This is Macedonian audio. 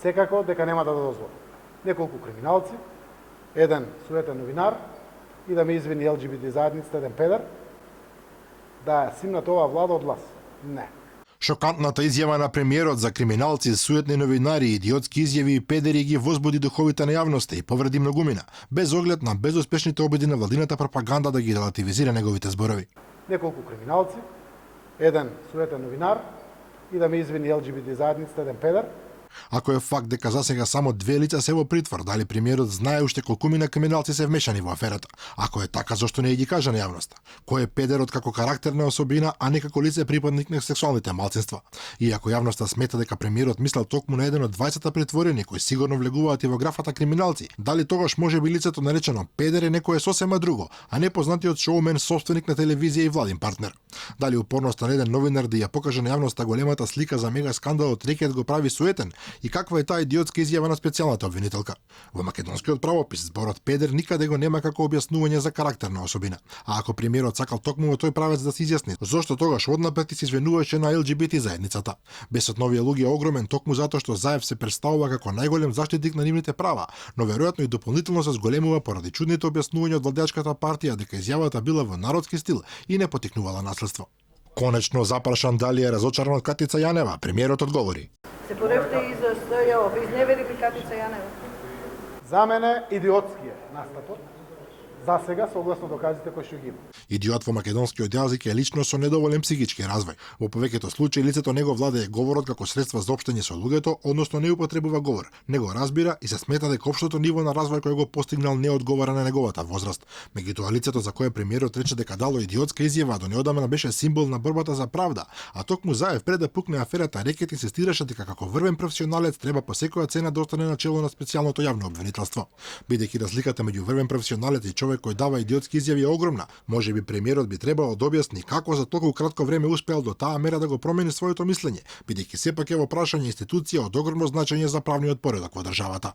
секако дека нема да дозволи. Неколку криминалци, еден суетен новинар и да ме извини ЛГБТ заедницата, еден педер, да симнат оваа влада од власт. Не. Шокантната изјава на премиерот за криминалци, суетни новинари, идиотски изјави и педери ги возбуди духовите на јавноста и повреди многумина, без оглед на безуспешните обиди на владината пропаганда да ги релативизира неговите зборови. Неколку криминалци, еден суетен новинар и да ме извини ЛГБТ заедницата, еден педер. Ако е факт дека засега само 2 лица се во притвор, дали премиерот знае уште колкумина криминалци се вмешани во аферата? Ако е така, зошто не ги кажа на јавноста? Кој е педерот како карактерна особина, а не како лице припадник на сексуалните малцинства? И ако јавноста смета дека премиерот мислел токму на еден од 20 притворени кои сигурно влегуваат и во графата криминалци, дали тогаш може би лицето наречено педер е некое сосема друго, а не познатиот шоумен, собственик на телевизија и владин партнер? Дали упорноста на еден новинар да ја покаже на јавноста големата слика за мега скандалот рекет го прави суетен? И каква е таа идиотска изјава на специјалната обвинителка? Во македонскиот правопис зборот педер никаде го нема како објаснување за карактерна особина. А ако премиерот сакал токму во тој правец да се изјасни, зошто тогаш однапред се извинуваше на ЛГБТ заедницата? Бесот на овие луѓе е огромен токму затоа што Заев се представува како најголем заштитник на нивните права, но веројатно и дополнително се зголемува поради чудните објаснувања од владеачката партија дека изјавата била во народски стил и не потикнувала наследство. Конечно запрашан дали е разочаран од Катица Јанева, премиерот одговори: Се поревте и за СЈО, ви изневери ли Катица Јанева? За мене идиотски е настапот. За сега, согласно доказите кои што ги има. Идиот во македонскиот јазик е лично со недоволен психички развој. Во повеќето случаи лицето него владее говорот како средство за општење со луѓето, односно не употребува говор, не го разбира и се смета дека општото ниво на развој кој го постигнал не одговара на неговата возраст. Меѓутоа лицето за кое премиерот рече дека дало идиотска изјава до неодамна беше символ на борбата за правда, а токму Заев пред да пукне аферата рекет инсистираше дека како врвен професионалец треба по секоја цена да остане на чело на специјалното јавно обвинителство. Бидејќи разликата меѓу врвен професионалец и човек кој дава идиотски изјави е огромна, можеби премиерот би требало да објасни како за толку кратко време успеал до таа мера да го промени своето мислење, бидејќи сепак е во прашање институција од огромно значење за правниот поредок во државата.